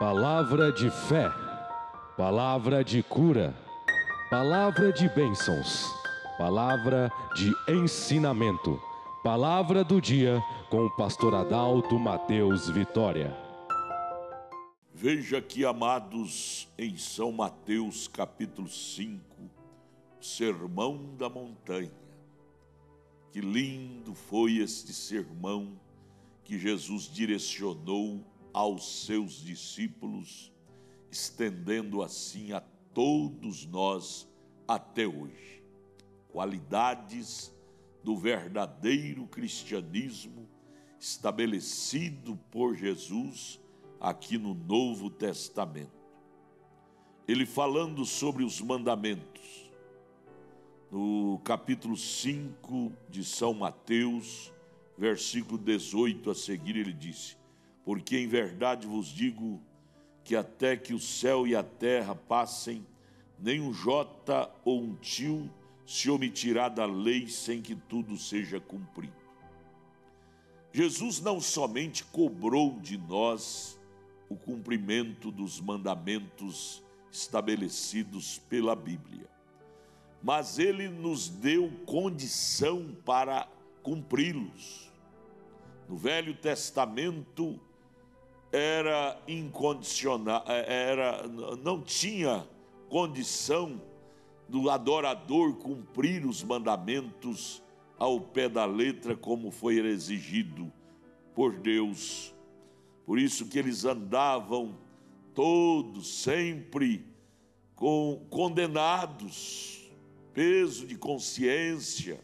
Palavra de fé, palavra de cura, palavra de bênçãos, palavra de ensinamento, palavra do dia com o pastor Adalto Mateus Vitória. Veja aqui, amados, em São Mateus capítulo 5, o Sermão da Montanha. Que lindo foi este sermão que Jesus direcionou aos seus discípulos, estendendo assim a todos nós até hoje. Qualidades do verdadeiro cristianismo estabelecido por Jesus aqui no Novo Testamento. Ele falando sobre os mandamentos, no capítulo 5 de São Mateus, versículo 18 a seguir, ele disse: porque em verdade vos digo que até que o céu e a terra passem, nem um jota ou um tio se omitirá da lei sem que tudo seja cumprido. Jesus não somente cobrou de nós o cumprimento dos mandamentos estabelecidos pela Bíblia, mas ele nos deu condição para cumpri-los. No Velho Testamento era incondicional, não tinha condição do adorador cumprir os mandamentos ao pé da letra como foi exigido por Deus. Por isso que eles andavam todos sempre condenados, peso de consciência,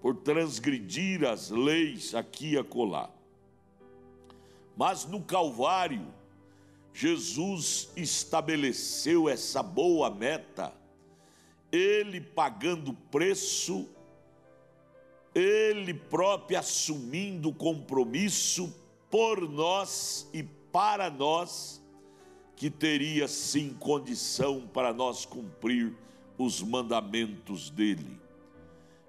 por transgredir as leis aqui e acolá. Mas no Calvário, Jesus estabeleceu essa boa meta, ele pagando preço, ele próprio assumindo o compromisso por nós e para nós, que teria sim condição para nós cumprir os mandamentos dele.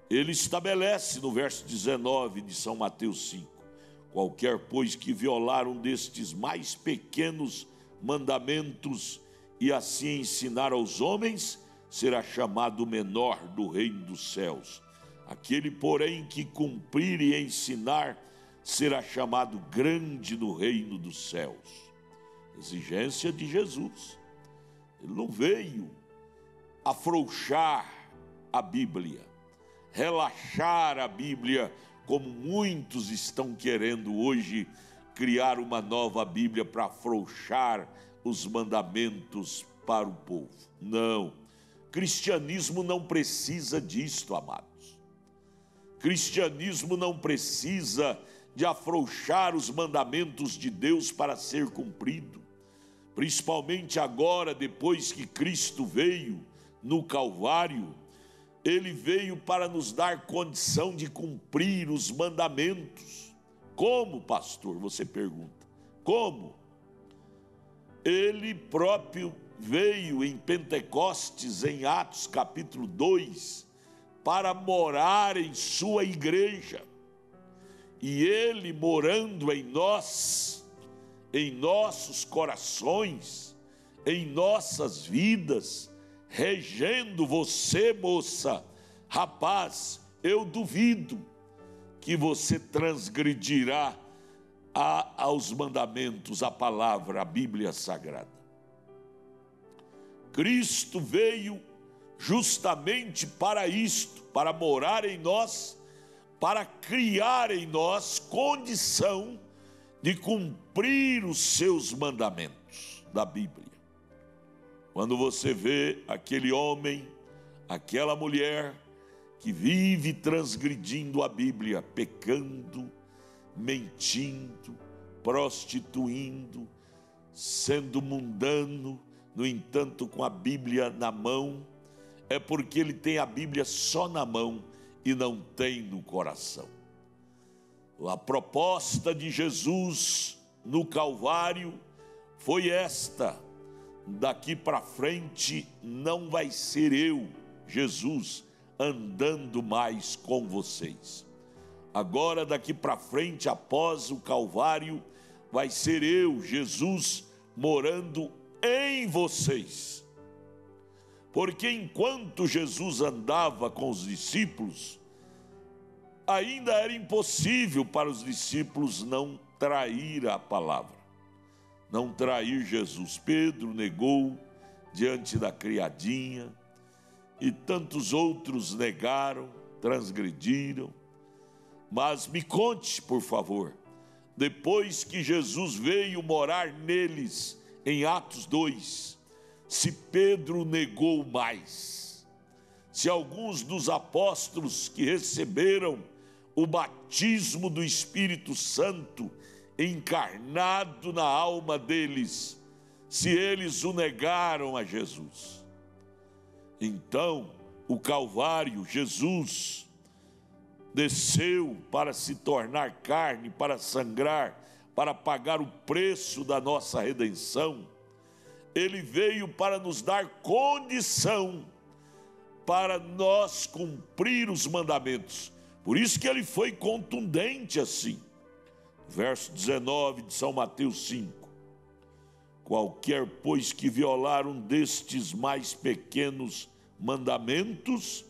Ele estabelece no verso 19 de São Mateus 5, qualquer, pois, que violar um destes mais pequenos mandamentos e assim ensinar aos homens, será chamado menor do reino dos céus. Aquele, porém, que cumprir e ensinar, será chamado grande no reino dos céus. Exigência de Jesus. Ele não veio afrouxar a Bíblia, relaxar a Bíblia, como muitos estão querendo hoje criar uma nova Bíblia para afrouxar os mandamentos para o povo. Não, cristianismo não precisa disto, amados. Cristianismo não precisa de afrouxar os mandamentos de Deus para ser cumprido, principalmente agora, depois que Cristo veio no Calvário. Ele veio para nos dar condição de cumprir os mandamentos. Como, pastor? Você pergunta. Como? Ele próprio veio em Pentecostes, em Atos capítulo 2, para morar em sua igreja. E ele morando em nós, em nossos corações, em nossas vidas, regendo você, moça, rapaz, eu duvido que você transgredirá aos mandamentos, a palavra, a Bíblia Sagrada. Cristo veio justamente para isto, para morar em nós, para criar em nós condição de cumprir os seus mandamentos da Bíblia. Quando você vê aquele homem, aquela mulher que vive transgredindo a Bíblia, pecando, mentindo, prostituindo, sendo mundano, no entanto com a Bíblia na mão, é porque ele tem a Bíblia só na mão e não tem no coração. A proposta de Jesus no Calvário foi esta: daqui para frente não vai ser eu, Jesus, andando mais com vocês. Agora, daqui para frente, após o Calvário, vai ser eu, Jesus, morando em vocês. Porque enquanto Jesus andava com os discípulos, ainda era impossível para os discípulos não trair a palavra, não trair Jesus. Pedro negou diante da criadinha, e tantos outros negaram, transgrediram. Mas me conte, por favor, depois que Jesus veio morar neles, em Atos 2, se Pedro negou mais, se alguns dos apóstolos que receberam o batismo do Espírito Santo encarnado na alma deles, se eles o negaram a Jesus. Então, o Calvário, Jesus desceu para se tornar carne, para sangrar, para pagar o preço da nossa redenção. Ele veio para nos dar condição para nós cumprir os mandamentos. Por isso que ele foi contundente assim. Verso 19 de São Mateus 5. Qualquer, pois, que violar um destes mais pequenos mandamentos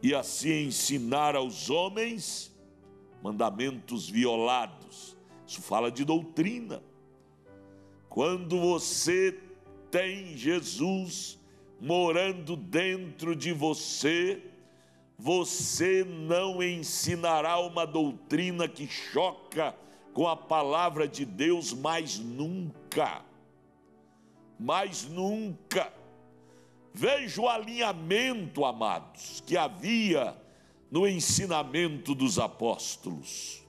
e assim ensinar aos homens, mandamentos violados. Isso fala de doutrina. Quando você tem Jesus morando dentro de você, você não ensinará uma doutrina que choca com a palavra de Deus mais nunca. Mais nunca. Veja o alinhamento, amados, que havia no ensinamento dos apóstolos.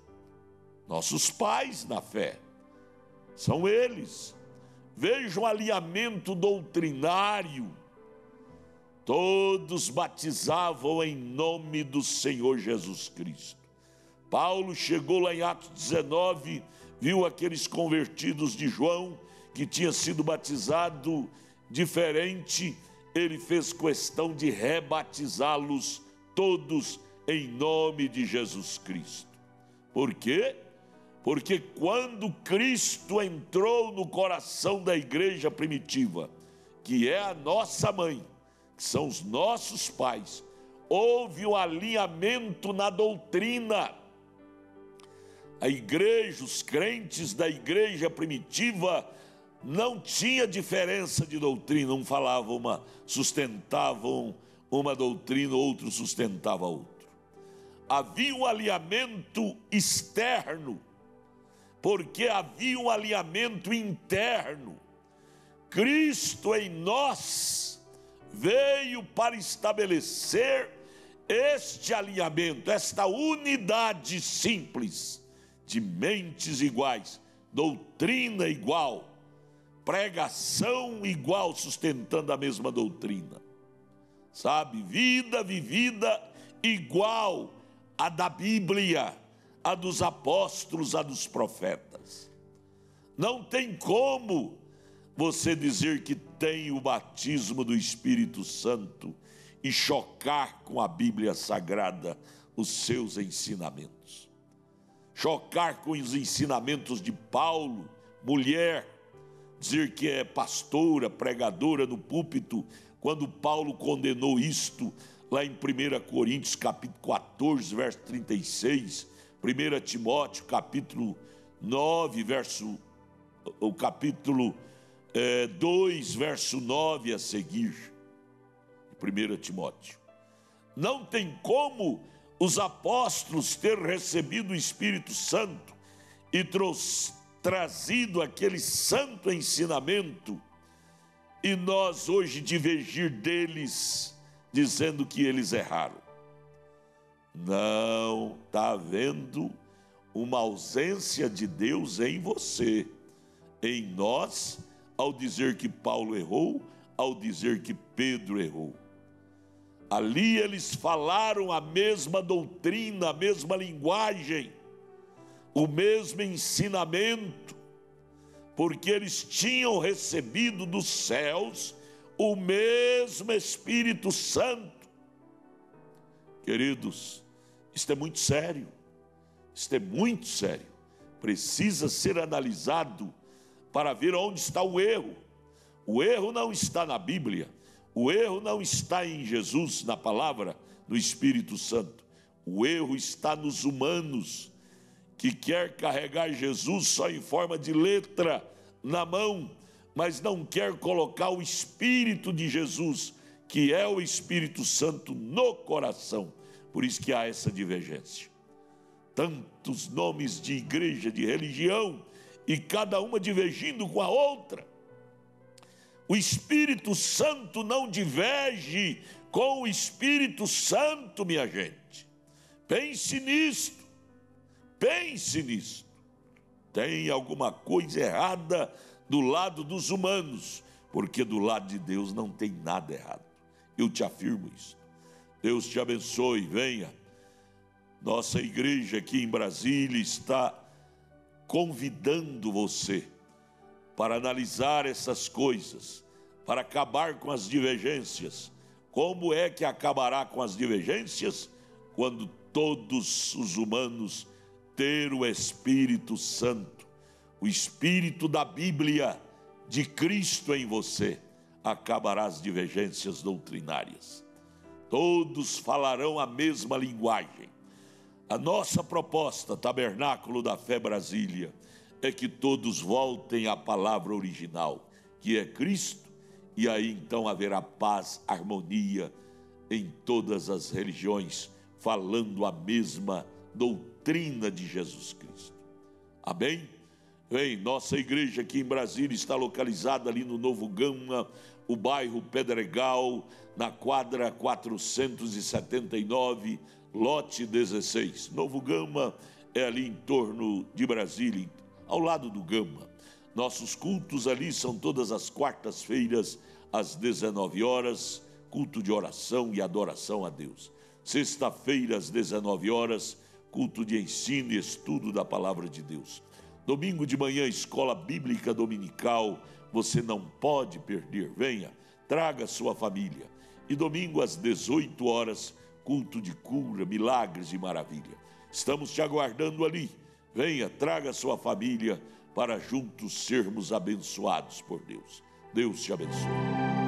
Nossos pais na fé, são eles. Veja o alinhamento doutrinário. Todos batizavam em nome do Senhor Jesus Cristo. Paulo chegou lá em Atos 19, viu aqueles convertidos de João, que tinha sido batizado diferente, ele fez questão de rebatizá-los todos em nome de Jesus Cristo. Por quê? Porque quando Cristo entrou no coração da igreja primitiva, que é a nossa mãe, que são os nossos pais, houve um alinhamento na doutrina. A igreja, os crentes da igreja primitiva, não tinha diferença de doutrina, um falava sustentavam uma doutrina, outro sustentava outra. Havia um alinhamento externo, porque havia um alinhamento interno. Cristo em nós veio para estabelecer este alinhamento, esta unidade simples, de mentes iguais, doutrina igual, pregação igual, sustentando a mesma doutrina, sabe? Vida vivida igual à da Bíblia, a dos apóstolos, a dos profetas. Não tem como você dizer que tem o batismo do Espírito Santo e chocar com a Bíblia Sagrada os seus ensinamentos. Chocar com os ensinamentos de Paulo, mulher, dizer que é pastora, pregadora no púlpito, quando Paulo condenou isto lá em 1 Coríntios capítulo 14, verso 36, 1 Timóteo capítulo 9, o capítulo 2, verso 9 a seguir, 1 Timóteo. Não tem como os apóstolos ter recebido o Espírito Santo e trazido aquele santo ensinamento, e nós hoje divergir deles, dizendo que eles erraram. Não, está havendo uma ausência de Deus em você, em nós, ao dizer que Paulo errou, ao dizer que Pedro errou. Ali eles falaram a mesma doutrina, a mesma linguagem, o mesmo ensinamento, porque eles tinham recebido dos céus o mesmo Espírito Santo. Queridos, isto é muito sério, isto é muito sério, precisa ser analisado para ver onde está o erro. O erro não está na Bíblia, o erro não está em Jesus, na palavra, no Espírito Santo. O erro está nos humanos, que quer carregar Jesus só em forma de letra na mão, mas não quer colocar o Espírito de Jesus, que é o Espírito Santo, no coração. Por isso que há essa divergência. Tantos nomes de igreja, de religião, e cada uma divergindo com a outra. O Espírito Santo não diverge com o Espírito Santo, minha gente. Pense nisto, pense nisto. Tem alguma coisa errada do lado dos humanos, porque do lado de Deus não tem nada errado. Eu te afirmo isso. Deus te abençoe, venha. Nossa igreja aqui em Brasília está convidando você para analisar essas coisas, para acabar com as divergências. Como é que acabará com as divergências? Quando todos os humanos ter o Espírito Santo, o Espírito da Bíblia, de Cristo em você, acabará as divergências doutrinárias. Todos falarão a mesma linguagem. A nossa proposta, Tabernáculo da Fé Brasília, é que todos voltem à palavra original, que é Cristo, e aí então haverá paz, harmonia em todas as religiões, falando a mesma doutrina de Jesus Cristo. Amém? Bem, nossa igreja aqui em Brasília está localizada ali no Novo Gama, o bairro Pedregal, na quadra 479, lote 16. Novo Gama é ali em torno de Brasília, ao lado do Gama. Nossos cultos ali são todas as quartas-feiras, às 19 horas, culto de oração e adoração a Deus. Sexta-feira, às 19 horas, culto de ensino e estudo da palavra de Deus. Domingo de manhã, escola bíblica dominical, você não pode perder. Venha, traga sua família. E domingo às 18 horas, culto de cura, milagres e maravilha. Estamos te aguardando ali. Venha, traga sua família para juntos sermos abençoados por Deus. Deus te abençoe.